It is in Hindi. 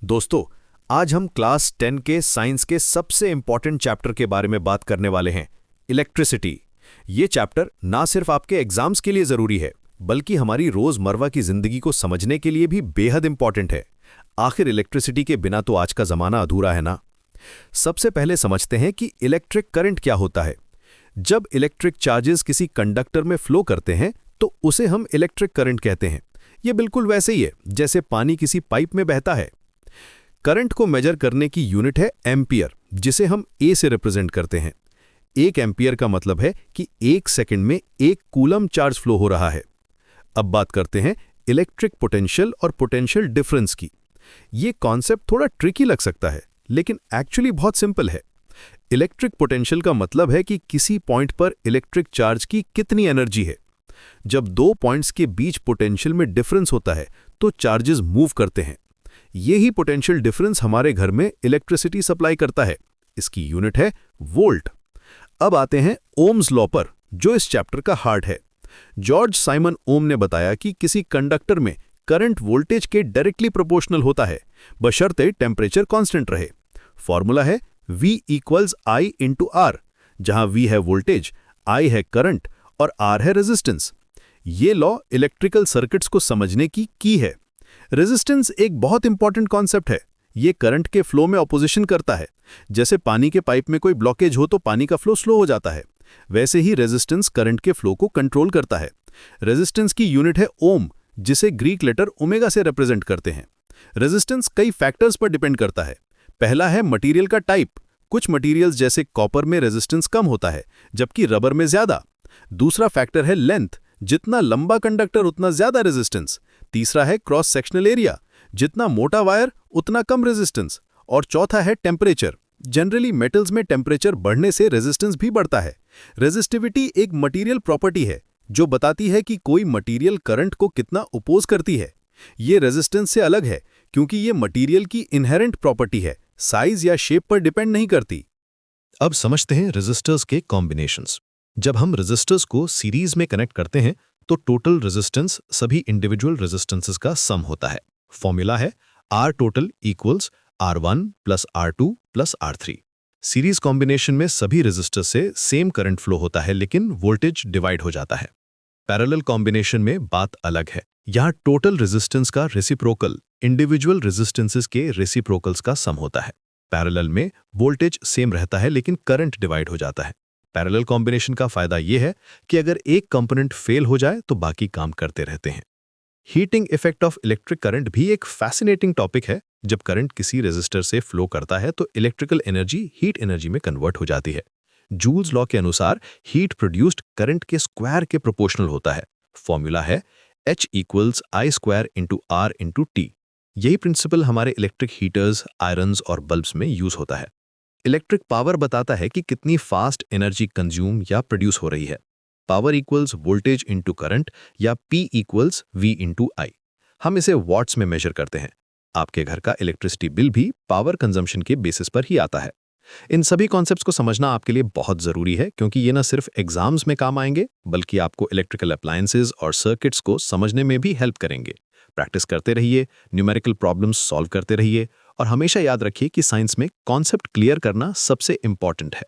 दोस्तों, आज हम क्लास 10 के साइंस के सबसे इंपॉर्टेंट चैप्टर के बारे में बात करने वाले हैं, इलेक्ट्रिसिटी। ये चैप्टर ना सिर्फ आपके एग्जाम्स के लिए ज़रूरी है, बल्कि हमारी रोज़मर्रा की ज़िंदगी को समझने के लिए भी बेहद इंपॉर्टेंट है। आखिर इलेक्ट्रिसिटी के बिना तो आज का ज़माना अधूरा है ना। सबसे पहले समझते हैं कि इलेक्ट्रिक करंट क्या होता है। जब इलेक्ट्रिक चार्जेस किसी कंडक्टर में फ्लो करते हैं तो उसे हम इलेक्ट्रिक करंट कहते हैं। ये बिल्कुल वैसे ही है जैसे पानी किसी पाइप में बहता है। करंट को मेजर करने की यूनिट है एम्पियर, जिसे हम ए से रिप्रेजेंट करते हैं। 1 एम्पियर का मतलब है कि 1 सेकंड में 1 कूलम चार्ज फ्लो हो रहा है। अब बात करते हैं इलेक्ट्रिक पोटेंशियल और पोटेंशियल डिफरेंस की। ये कॉन्सेप्ट थोड़ा ट्रिकी लग सकता है, लेकिन एक्चुअली बहुत सिंपल है। इलेक्ट्रिक पोटेंशियल का मतलब है कि किसी पॉइंट पर इलेक्ट्रिक चार्ज की कितनी एनर्जी है। जब 2 पॉइंट्स के बीच पोटेंशियल में डिफरेंस होता है तो चार्जेस मूव करते हैं। यही पोटेंशियल डिफरेंस हमारे घर में इलेक्ट्रिसिटी सप्लाई करता है। इसकी यूनिट है वोल्ट। अब आते हैं ओम्स लॉ पर, जो इस चैप्टर का हार्ट है। जॉर्ज साइमन ओम ने बताया कि किसी कंडक्टर में करंट वोल्टेज के डायरेक्टली प्रोपोर्शनल होता है, बशर्ते टेम्परेचर कांस्टेंट रहे। फॉर्मूला है V = I × R, जहां V है वोल्टेज, I है करंट और R है रेजिस्टेंस। ये लॉ इलेक्ट्रिकल सर्किट्स को समझने की है। रेजिस्टेंस एक बहुत इंपॉर्टेंट कॉन्सेप्ट है। ये करंट के फ्लो में ऑपोजिशन करता है। जैसे पानी के पाइप में कोई ब्लॉकेज हो तो पानी का फ्लो स्लो हो जाता है, वैसे ही रेजिस्टेंस करंट के फ्लो को कंट्रोल करता है। रेजिस्टेंस की यूनिट है ओम, जिसे ग्रीक लेटर ओमेगा से रिप्रेजेंट करते हैं। रेजिस्टेंस कई फैक्टर्स पर डिपेंड करता है। पहला है मटेरियल का टाइप। कुछ मटेरियल्स जैसे कॉपर में रेजिस्टेंस कम होता है, जबकि रबर में ज्यादा। दूसरा फैक्टर है लेंथ। जितना लंबा कंडक्टर उतना ज्यादा रेजिस्टेंस। तीसरा है क्रॉस सेक्शनल एरिया। जितना मोटा वायर उतना कम रेजिस्टेंस। और चौथा है टेम्परेचर। जनरली मेटल्स में टेम्परेचर बढ़ने से रेजिस्टेंस भी बढ़ता है। रेजिस्टिविटी एक मटेरियल प्रॉपर्टी है जो बताती है कि कोई मटेरियल करंट को कितना अपोज करती है। ये रेजिस्टेंस से अलग है क्योंकि ये मटेरियल की इनहेरेंट प्रॉपर्टी है, साइज या शेप पर डिपेंड नहीं करती। अब समझते हैं रेजिस्टर्स के कॉम्बिनेशंस। जब हम रेजिस्टर्स को सीरीज में कनेक्ट करते हैं तो टोटल रेजिस्टेंस सभी इंडिविजुअल रेजिस्टेंसेस का सम होता है। फॉर्मूला है R total = R1 + R2 + R3। Series combination में सभी रेजिस्टर्स से सेम करंट फ्लो होता है, लेकिन वोल्टेज डिवाइड हो जाता है। पैरेलल कॉम्बिनेशन में बात अलग है। यहाँ टोटल रेजिस्टेंस का रेसिप्रोकल इंडिविजुअल रेजिस्टेंसेस के रेसिप्रोकल्स का सम होता है। पैरेलल में वोल्टेज सेम रहता है, लेकिन करंट डिवाइड हो जाता है। पैरेलल कॉम्बिनेशन का फायदा यह है कि अगर एक कंपोनेंट फेल हो जाए तो बाकी काम करते रहते हैं। Heating effect of electric current भी एक फैसिनेटिंग टॉपिक है। जब करंट किसी रेजिस्टर से फ्लो करता है तो इलेक्ट्रिकल एनर्जी हीट एनर्जी में कन्वर्ट हो जाती है। जूल्स लॉ के अनुसार हीट प्रोड्यूस्ड करंट के स्क्वायर के प्रोपोर्शनल होता है। फॉर्मूला है H = I² × R × T। यही प्रिंसिपल हमारे इलेक्ट्रिक हीटर्स, आयरन्स और बल्ब्स में यूज होता है। इलेक्ट्रिक पावर बताता है कि कितनी फास्ट एनर्जी कंज्यूम या प्रोड्यूस हो रही है। Power equals voltage into current या P = V × I। हम इसे वॉट्स में मेजर करते हैं। आपके घर का इलेक्ट्रिसिटी बिल भी पावर कंजम्पशन के बेसिस पर ही आता है। इन सभी कॉन्सेप्ट्स को समझना आपके लिए बहुत ज़रूरी है, क्योंकि ये न सिर्फ एग्जाम्स में काम आएंगे बल्कि आपको इलेक्ट्रिकल अप्लायंसेस और सर्किट्स को समझने में भी हेल्प करेंगे। प्रैक्टिस करते रहिए, न्यूमेरिकल प्रॉब्लम्स सॉल्व करते रहिए और हमेशा याद रखिए कि साइंस में कॉन्सेप्ट क्लियर करना सबसे इंपॉर्टेंट है।